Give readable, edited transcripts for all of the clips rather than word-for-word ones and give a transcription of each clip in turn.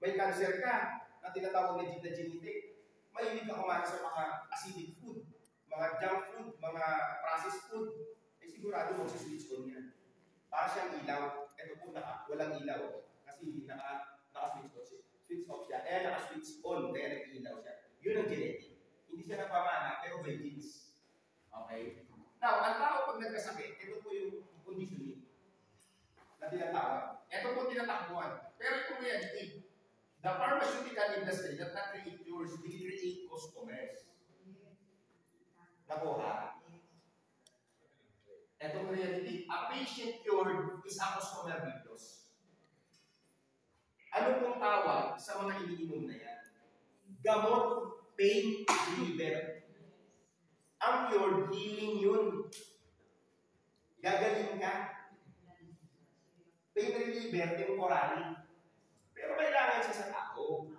may cancer ka na tinatawag na genetic, mahilig ka kumain sa mga acidic food, mga junk food, mga processed food, eh sigurado mag-switch on yan. Para siyang ilaw, ito po walang ilaw kasi hindi naka-switch on siya. Switch off siya, kaya naka-switch on, kaya nag-ilaw siya. Yun ang genetic. Hindi siya napamana, pero by genes. Okay? Now, ang tao pag nagkasakit, ito po yung conditioning na tinatawag. Ito po tinatakbuhan. Pero ito reality. The pharmaceutical industry that not create cures, they create customers. Nakuha. Ito reality. A patient cured is a customer because. Ano pong tawag sa mga iniinom na yan? Gamot, pain reliever. Ang cured, healing yun. Gagaling ka. Pain reliever, temporary. Pero kailangan siya sa tao.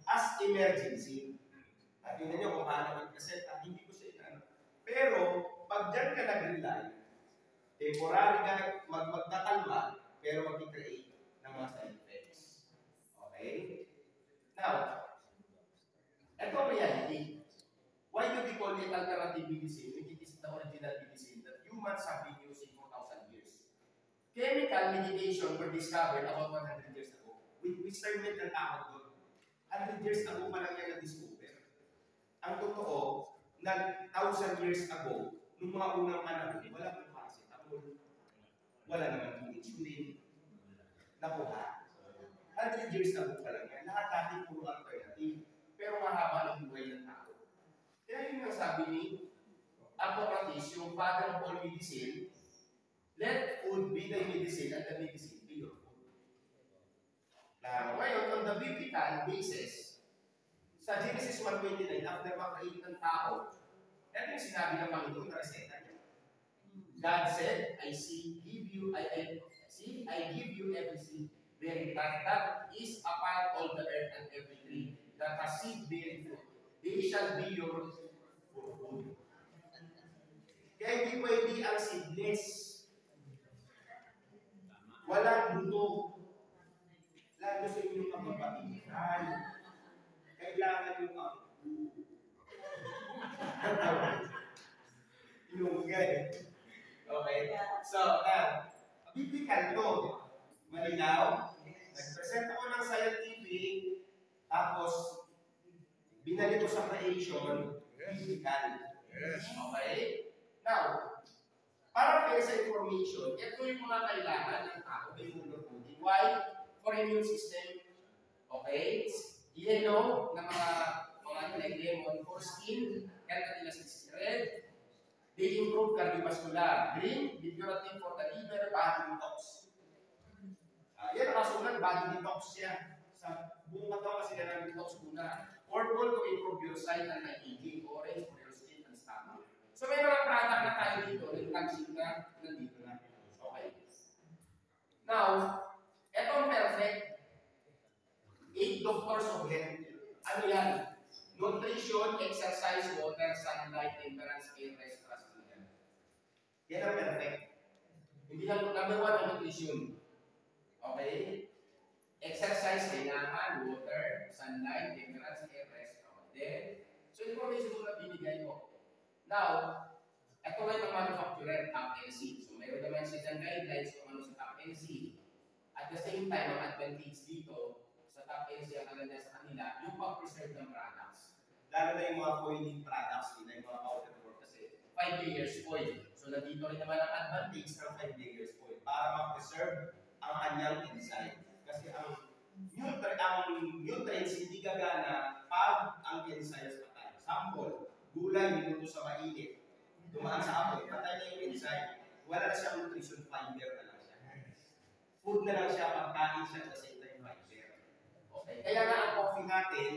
As emergency. At yun nyo kung paano mag-present, hindi ko siya inano. Pero, pag dyan ka nag-rely, temporary ka magtakalma, pero mag-create ng mga side effects. Okay? Now, ito ang reality. Why do we call it alternative medicine? It is the original medicine that humans have been using for 1,000 years. Chemical medication were discovered about 100 years ago. Which term ang tawag doon? 100 years ago pa lang yan na-discover. Ang totoo, na 1,000 years ago, nung mga unang panahon, wala pong paracetamol, wala naman pong insulin, nakuha. 100 years ago pa lang yan. Lahat dati puro alternative. Pero mahaba ang buhay ng tao. Kaya yun ang sabi ni Hippocrates, yung father of all medicine, let food be thy medicine and the medicine be your food. Now, ngayon, on the biblical basis, sa Genesis 1:29, after mag-create ng tao, yan yung sinabi ng Panginoon na reseta niya. God said, I give you every seed, bearing that is upon all the earth and every tree, that has seed bearing fruit. They shall be your food. Kaya hindi pwede ang seedless. Walang buto. Lalo sa inyong kababaihan. Kailangan yung yung ganyan. Okay? So, biblical to. Malinaw. Nag-present ako ng scientific, tapos binalik ko sa creation, biblical. Okay? Now, para fair sa information, ito yung mga kailangan ng tao na yung food. Why? For immune system. Okay? Yellow na mga like lemon for skin, cardiovascular red. They improve cardiovascular. Green, curative for the liver, body detox. Yan ang kasunod, body detox yan. Sa buong katawan kasi yan ang detox muna. Purple to improve your sight and aging. Orange for your skin and stomach. So may mga product na tayo dito, nag-tansin na, nandito na. Okay. Now, etong perfect. 8 doctors of health. Ano yan? Nutrition, exercise, water, sunlight, temperance, air, rest, trust. Yan ang perfect. Hindi lang number 1 ang nutrition. Okay? Exercise, kailangan, water, sunlight, temperance, air, rest. Then, so information mo na binigay mo. Now, ito nga yung manufacturer, top NC. So, mayroon naman siya guidelines kung ano sa top NC. At the same time, ang advantage dito, sa top NC ang alam niya sa kanila, yung pag-preserve ng products. Lalo na yung mga foiling products, yung mga powder for kasi 5 layers foil. So, nandito rin naman ang advantage ng 5 layers foil para ma-preserve ang kanyang enzyme. Kasi ang nutrients hindi gagana pag ang enzymes patay. Sample, gulay niluto sa mainit, dumaan sa apoy, patay na yung enzyme. Wala na siyang nutrition, fiber na lang siya. Food na lang siya, pagkain siya at the same time fiber. Okay. Kaya nga ang coffee natin,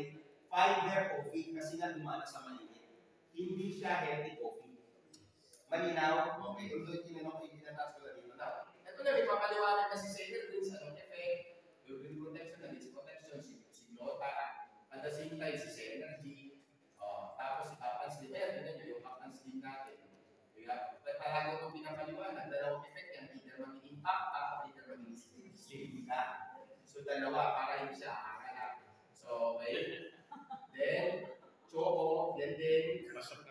fiber coffee kasi nga dumaan na sa mainit. Hindi siya healthy coffee. Malinaw? Okay. Although tinanong ko yung tinataas ko na dito. Now, ito na rin, mapaliwanag na si Sailor din sa effect, urine protection, lead protection, si Glota, at the same time si Synergy, tapos si Up and Sleep, ganyan yung Up and Sleep natin. Kaya, talaga itong pinapaliwanag, dalawang effect yan, either maging impact, either maging sleep ka. So, dalawa, para hindi siya akala So, okay. Then, Choco, then, investment,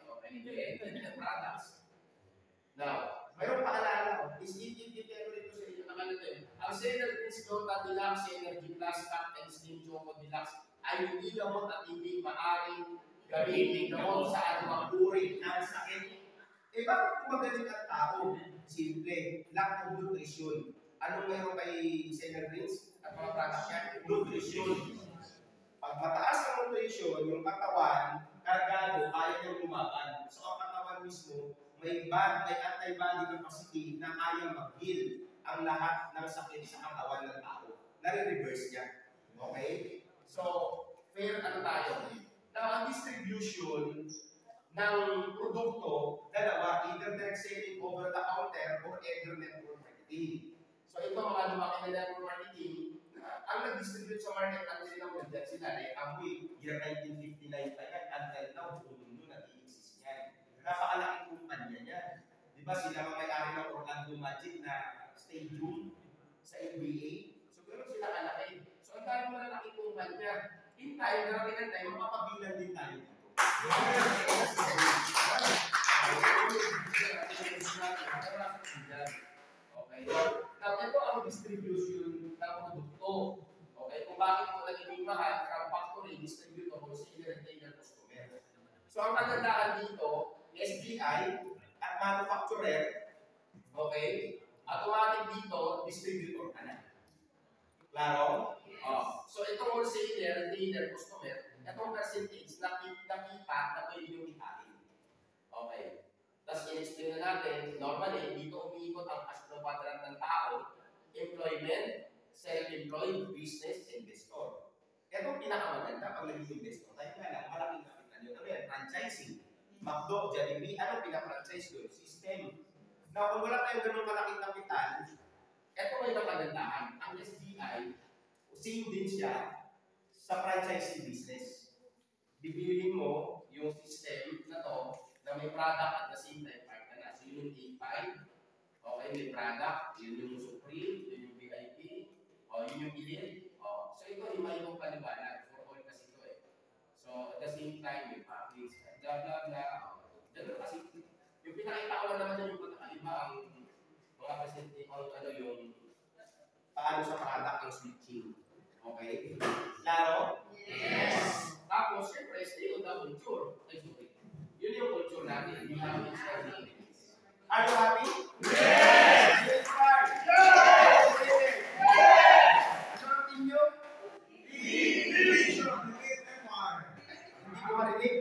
okay, then, products. Now, Mayroong paalala. Is-i-i-i-pero dito sa inyo. ang Seller Prince Nota Deluxe, Energy Plus, Cup and Steam Choco Deluxe ay hindi gamot at hindi maaaring gamitin gamot sa anumang uri ng sakit. Eh bakit kumagaling ang tao? Simple. Lack of nutrition. Anong meron kay Seller Prince? At mga product yan, Nutrition. Pag mataas ang nutrition, yung katawan, kargado, kaya niyang lumaban. So ang katawan mismo, may antibody capacity na kaya mag-heal ang lahat ng sakit sa katawan ng tao. Nare-reverse niya. Okay? So, fair ano tayo? Now, ang distribution ng produkto, Dalawa, either direct selling over the counter or either network marketing. so ito mga lumaki na network marketing, ang nag-distribute sa market ang nilang dyan sila ay Amway, year 1959 pa yan, until now, buong mundo nag-i-exist yan. Napakalaking kumpanya niya. Di ba sila ang may-ari ng Orlando Magic na stadium sa NBA? So, gano'n sila kalaki. So, ang dami malalaking kumpanya. In time, darating ang time, Mapapabilan din tayo dito. Okay. Now, ito ang distribution ng produkto. Okay. Kung bakit mo nagiging mahal from factory, distributor, wholesaler, retailer, customer. So, ang kagandahan dito, SDI At manufacturer, okay, automatic dito, distributor ka na. klaro, So, itong wholesaler, retailer, customer, itong percentage nakita na pwede yung kitain. Okay. Tapos, in-explain na natin, normally, dito umiikot ang cash flow quadrant ng tao, employment, self-employed, business, investor. Itong pinakamaganda pag naging investor. Tayo nga lang, malaking kapital yun. Ano yan? Franchising. McDo, Jollibee, ano pina-franchise doon? System. na kung wala tayong ganun malaking kapital, ito may kagandahan. Ang SDI, same din siya sa franchising business. bibiliin mo yung system na to na may product at the same time part na. So, yun yung A5. Okay, may product. Yun yung Supreme. Yun yung VIP. Yun yung Elite. So, ito yung may yung paliwanag. For all kasi ito eh. So, at the same time, may package. Blah, blah, blah. Ganun kasi. Yung pinakita ko lang naman yung pagkakaiba ang mga presente o ano yung paano sa product ang switching. Okay? Klaro? yes. Tapos, syempre, stay on the culture. Ay, sorry. Yun yung culture natin. Hindi namin explain. Are you happy? Yes! Yes! Yes! Ano ang team nyo? Elevation! Hindi ko marinig.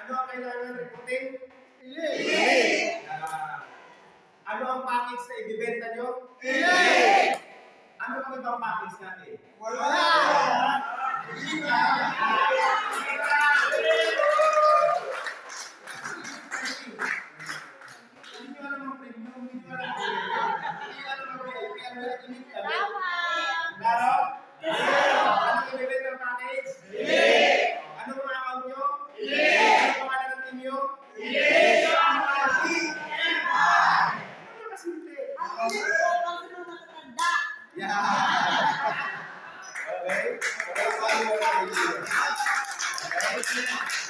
Ano ang kailangan reporting? Ano ang package na ibibenta nyo? Ano ang ibang package natin? Hindi nyo alam ang premium, hindi nyo alam ang VIP, ang VIP, Tama! Klaro? Ano ibibenta ang package? Ano mga account nyo? Ano pangalan ng team nyo? Ano kasimple? Ang ulit po, ang sunod matatanda. Yeah. Okay? Okay, paano mo na Okay?